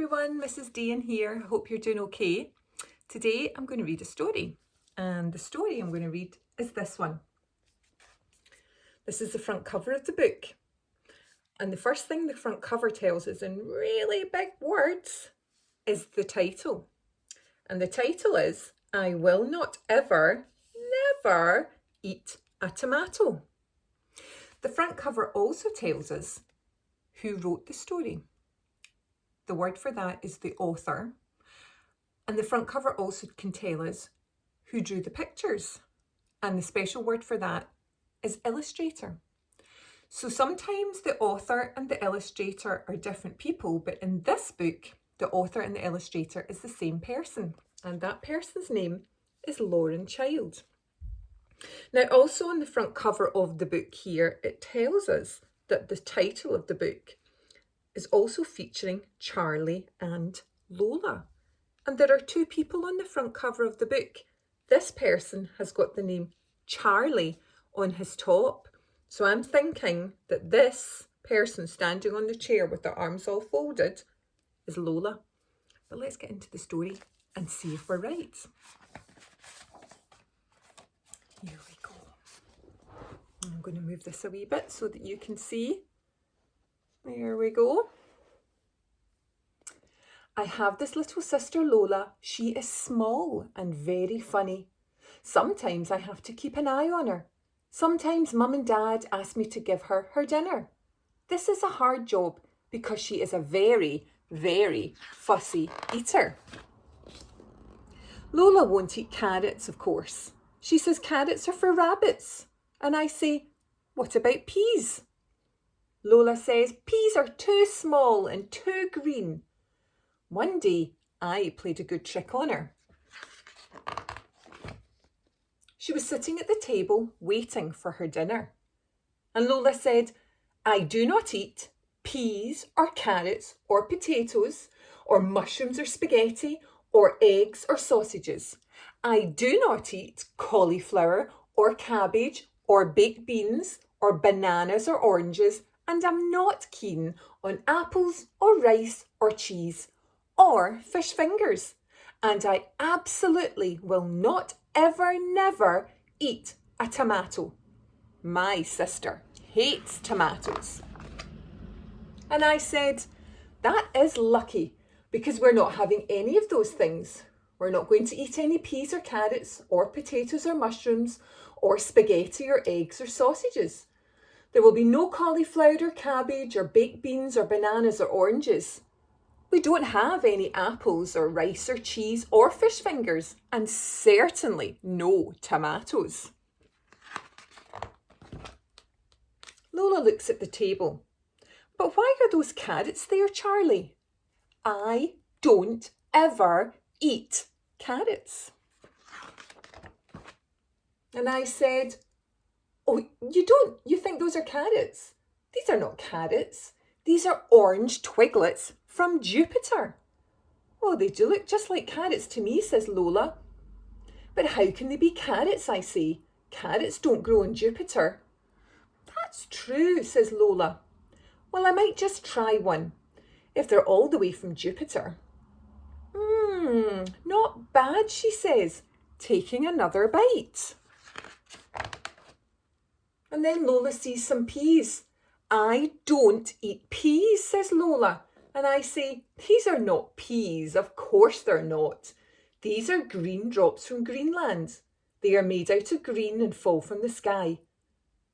everyone, Mrs Deehan here. Hope you're doing okay. Today I'm going to read a story, and the story I'm going to read is this one. This is the front cover of the book, and the first thing the front cover tells us in really big words is the title. And the title is, I will not ever, never eat a tomato. The front cover also tells us who wrote the story. The word for that is the author. And the front cover also can tell us who drew the pictures. And the special word for that is illustrator. So sometimes the author and the illustrator are different people, but in this book, the author and the illustrator is the same person. And that person's name is Lauren Child. Now, also on the front cover of the book here, it tells us that the title of the book is also featuring Charlie and Lola. And there are two people on the front cover of the book. This person has got the name Charlie on his top. So I'm thinking that this person standing on the chair with their arms all folded is Lola. But let's get into the story and see if we're right. Here we go. I'm going to move this a wee bit so that you can see. There we go. I have this little sister Lola. She is small and very funny. Sometimes I have to keep an eye on her. Sometimes Mum and Dad ask me to give her her dinner. This is a hard job because she is a very, very fussy eater. Lola won't eat carrots, of course. She says carrots are for rabbits. And I say, what about peas? Lola says peas are too small and too green. One day, I played a good trick on her. She was sitting at the table waiting for her dinner. And Lola said, I do not eat peas or carrots or potatoes or mushrooms or spaghetti or eggs or sausages. I do not eat cauliflower or cabbage or baked beans or bananas or oranges, and I'm not keen on apples or rice or cheese or fish fingers. And I absolutely will not ever, never eat a tomato. My sister hates tomatoes. And I said, that is lucky because we're not having any of those things. We're not going to eat any peas or carrots or potatoes or mushrooms or spaghetti or eggs or sausages. There will be no cauliflower or cabbage or baked beans or bananas or oranges. We don't have any apples or rice or cheese or fish fingers, and certainly no tomatoes. Lola looks at the table. But why are those carrots there, Charlie? I don't ever eat carrots. And I said, oh, you think those are carrots? These are not carrots. These are orange twiglets from Jupiter. Oh, they do look just like carrots to me, says Lola. But how can they be carrots, I say? Carrots don't grow on Jupiter. That's true, says Lola. Well, I might just try one, if they're all the way from Jupiter. Not bad, she says, taking another bite. And then Lola sees some peas. I don't eat peas, says Lola. And I say, these are not peas. Of course they're not. These are green drops from Greenland. They are made out of green and fall from the sky.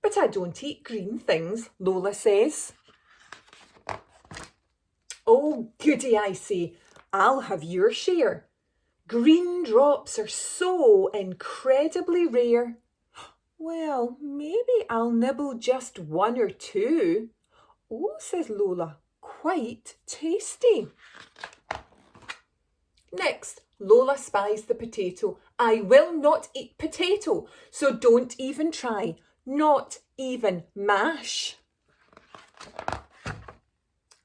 But I don't eat green things, Lola says. Oh, goody, I say. I'll have your share. Green drops are so incredibly rare. Well, maybe I'll nibble just one or two. Oh, says Lola, quite tasty. Next, Lola spies the potato. I will not eat potato, so don't even try. Not even mash.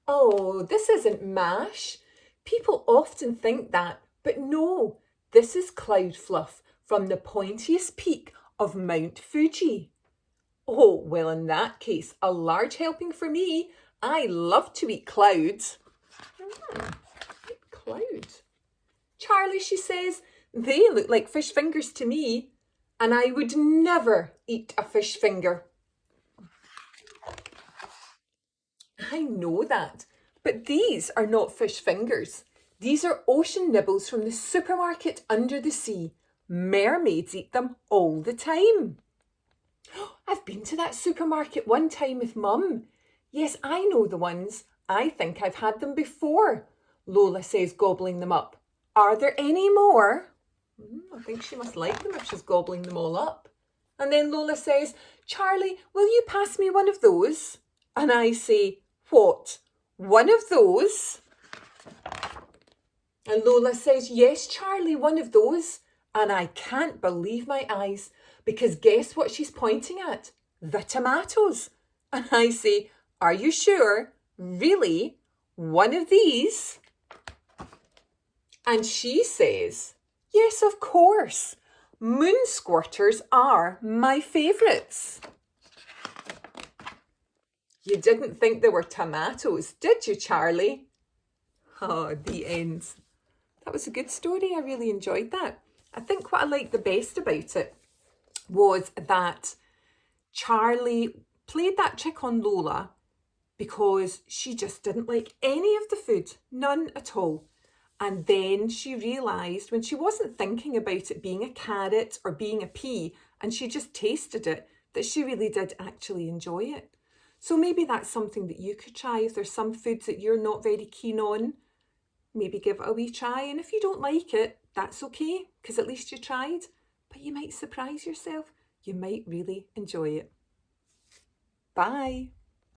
Oh, this isn't mash. People often think that, but no, this is cloud fluff from the pointiest peak of Mount Fuji. Oh, well, in that case, a large helping for me. I love to eat clouds. cloud. Charlie, she says, they look like fish fingers to me, and I would never eat a fish finger. I know that, but these are not fish fingers. These are ocean nibbles from the supermarket under the sea. Mermaids eat them all the time. I've been to that supermarket one time with Mum. Yes, I know the ones. I think I've had them before, Lola says, gobbling them up. Are there any more? I think she must like them if she's gobbling them all up. And then Lola says, Charlie, will you pass me one of those? And I say, what? One of those? And Lola says, yes, Charlie, one of those. And I can't believe my eyes, because guess what she's pointing at? The tomatoes. And I say, are you sure? Really? One of these? And she says, yes, of course. Moon squirters are my favourites. You didn't think they were tomatoes, did you, Charlie? Oh, the end. That was a good story. I really enjoyed that. I think what I liked the best about it was that Charlie played that trick on Lola because she just didn't like any of the food, none at all. And then she realised when she wasn't thinking about it being a carrot or being a pea, and she just tasted it, that she really did actually enjoy it. So maybe that's something that you could try. If there's some foods that you're not very keen on, maybe give it a wee try. And if you don't like it, that's okay, because at least you tried. But you might surprise yourself. You might really enjoy it. Bye.